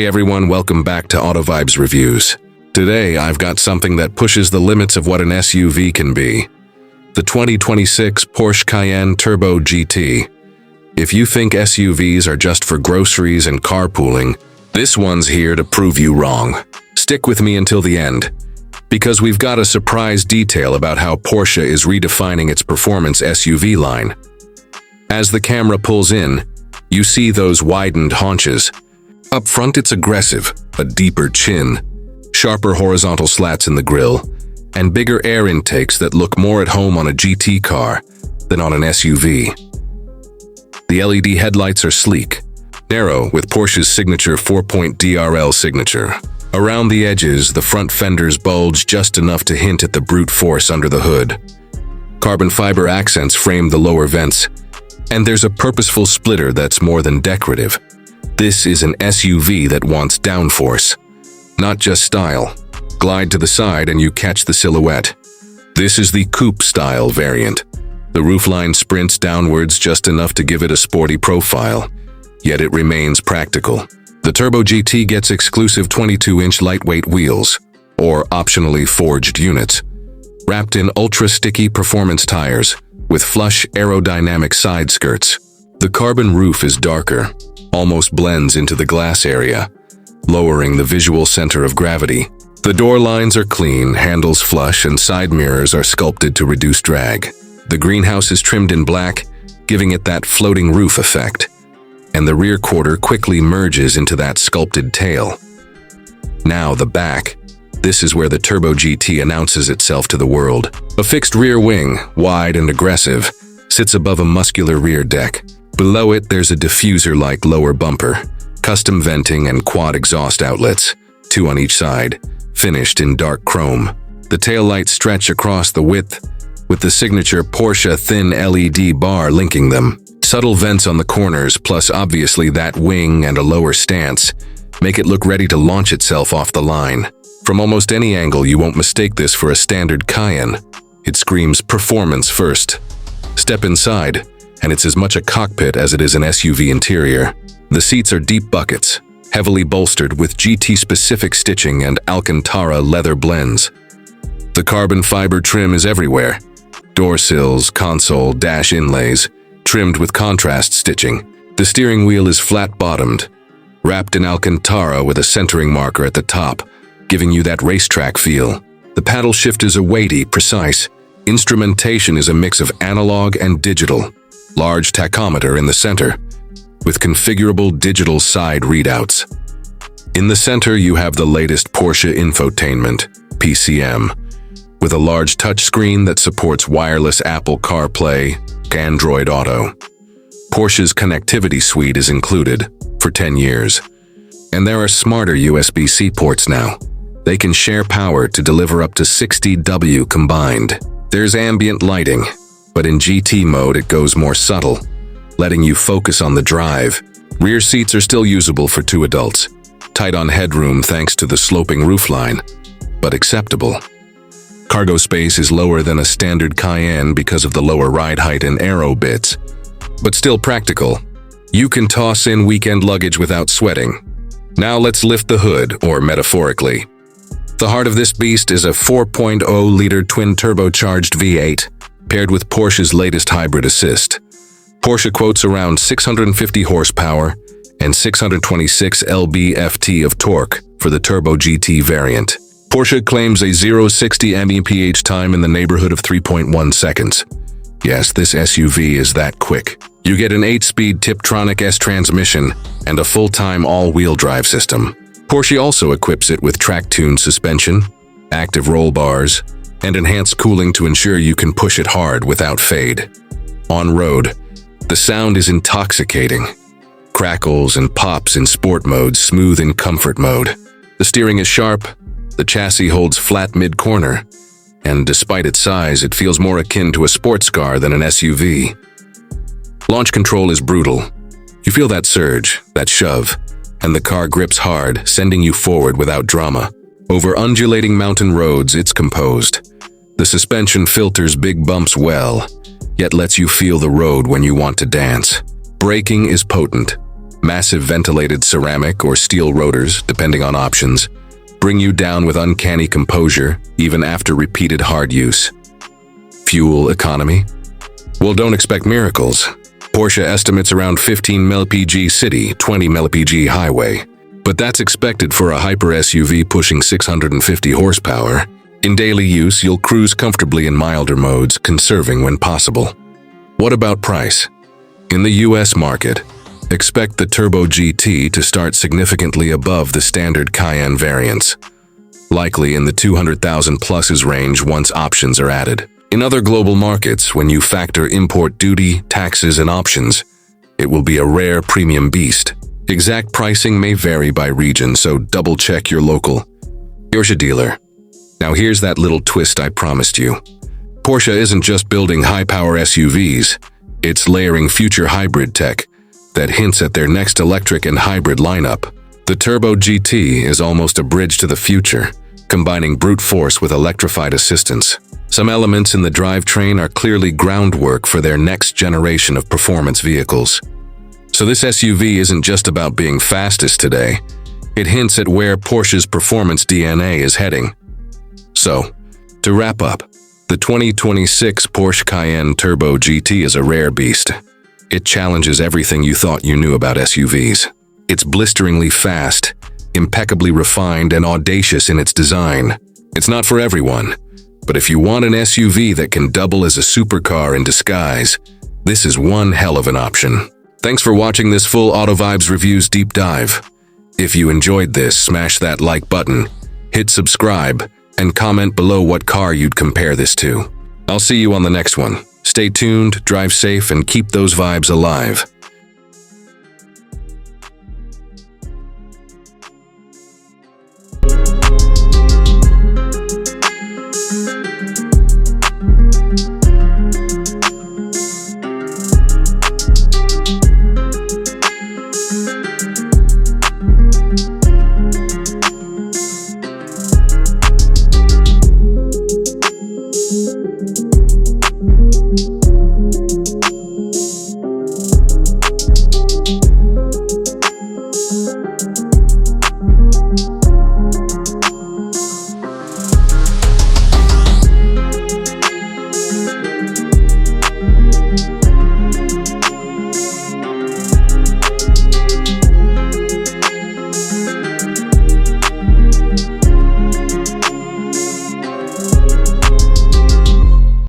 Hey everyone, welcome back to Auto Vibes Reviews. Today I've got something that pushes the limits of what an SUV can be. The 2026 Porsche Cayenne Turbo GT. If you think SUVs are just for groceries and carpooling, this one's here to prove you wrong. Stick with me until the end, because we've got a surprise detail about how Porsche is redefining its performance SUV line. As the camera pulls in, you see those widened haunches. Up front it's aggressive, a deeper chin, sharper horizontal slats in the grille, and bigger air intakes that look more at home on a GT car than on an SUV. The LED headlights are sleek, narrow with Porsche's signature 4-point DRL signature. Around the edges, the front fenders bulge just enough to hint at the brute force under the hood. Carbon fiber accents frame the lower vents, and there's a purposeful splitter that's more than decorative. This is an SUV that wants downforce, not just style. Glide to the side and you catch the silhouette. This is the coupe-style variant. The roofline sprints downwards just enough to give it a sporty profile, yet it remains practical. The Turbo GT gets exclusive 22-inch lightweight wheels, or optionally forged units, wrapped in ultra-sticky performance tires with flush aerodynamic side skirts. The carbon roof is darker, almost blends into the glass area, lowering the visual center of gravity. The door lines are clean, handles flush, and side mirrors are sculpted to reduce drag. The greenhouse is trimmed in black, giving it that floating roof effect, and the rear quarter quickly merges into that sculpted tail. Now the back. This is where the Turbo GT announces itself to the world. A fixed rear wing, wide and aggressive, sits above a muscular rear deck. Below it, there's a diffuser-like lower bumper, custom venting and quad exhaust outlets, 2 on each side, finished in dark chrome. The taillights stretch across the width, with the signature Porsche thin LED bar linking them. Subtle vents on the corners, plus obviously that wing and a lower stance, make it look ready to launch itself off the line. From almost any angle, you won't mistake this for a standard Cayenne. It screams performance first. Step inside, and it's as much a cockpit as it is an SUV interior. The seats are deep buckets, heavily bolstered with GT-specific stitching and Alcantara leather blends. The carbon fiber trim is everywhere. Door sills, console, dash inlays, trimmed with contrast stitching. The steering wheel is flat-bottomed, wrapped in Alcantara with a centering marker at the top, giving you that racetrack feel. The paddle shifters are weighty, precise. Instrumentation is a mix of analog and digital. Large tachometer in the center, with configurable digital side readouts. In the center, you have the latest Porsche infotainment, PCM, with a large touchscreen that supports wireless Apple CarPlay, Android Auto. Porsche's connectivity suite is included for 10 years. And there are smarter USB-C ports now. They can share power to deliver up to 60 W combined. There's ambient lighting, but in GT mode it goes more subtle, letting you focus on the drive. Rear seats are still usable for 2 adults, tight on headroom thanks to the sloping roofline, but acceptable. Cargo space is lower than a standard Cayenne because of the lower ride height and aero bits, but still practical. You can toss in weekend luggage without sweating. Now let's lift the hood, or metaphorically. The heart of this beast is a 4.0-liter twin-turbocharged V8, paired with Porsche's latest hybrid assist. Porsche quotes around 650 horsepower and 626 lb-ft of torque for the Turbo GT variant. Porsche claims a 0-60 mph time in the neighborhood of 3.1 seconds. Yes, this SUV is that quick. You get an 8-speed Tiptronic S transmission and a full-time all-wheel drive system. Porsche also equips it with track-tuned suspension, active roll bars, and enhanced cooling to ensure you can push it hard without fade. On road, the sound is intoxicating. Crackles and pops in sport mode, smooth in comfort mode. The steering is sharp, the chassis holds flat mid-corner, and despite its size, it feels more akin to a sports car than an SUV. Launch control is brutal. You feel that surge, that shove, and the car grips hard, sending you forward without drama. Over undulating mountain roads, it's composed. The suspension filters big bumps well, yet lets you feel the road when you want to dance. Braking is potent. Massive ventilated ceramic or steel rotors, depending on options, bring you down with uncanny composure, even after repeated hard use. Fuel economy? Well, don't expect miracles. Porsche estimates around 15 mpg city, 20 mpg highway. But that's expected for a hyper SUV pushing 650 horsepower. In daily use, you'll cruise comfortably in milder modes, conserving when possible. What about price? In the US market, expect the Turbo GT to start significantly above the standard Cayenne variants, likely in the 200,000 pluses range once options are added. In other global markets, when you factor import duty, taxes, and options, it will be a rare premium beast. Exact pricing may vary by region, so double-check your local. Here's your dealer. Now here's that little twist I promised you. Porsche isn't just building high-power SUVs, it's layering future hybrid tech that hints at their next electric and hybrid lineup. The Turbo GT is almost a bridge to the future, combining brute force with electrified assistance. Some elements in the drivetrain are clearly groundwork for their next generation of performance vehicles. So this SUV isn't just about being fastest today, it hints at where Porsche's performance DNA is heading. So, to wrap up, the 2026 Porsche Cayenne Turbo GT is a rare beast. It challenges everything you thought you knew about SUVs. It's blisteringly fast, impeccably refined, and audacious in its design. It's not for everyone, but if you want an SUV that can double as a supercar in disguise, this is one hell of an option. Thanks for watching this full AutoVibes Reviews deep dive. If you enjoyed this, smash that like button, hit subscribe, and comment below what car you'd compare this to. I'll see you on the next one. Stay tuned, drive safe, and keep those vibes alive.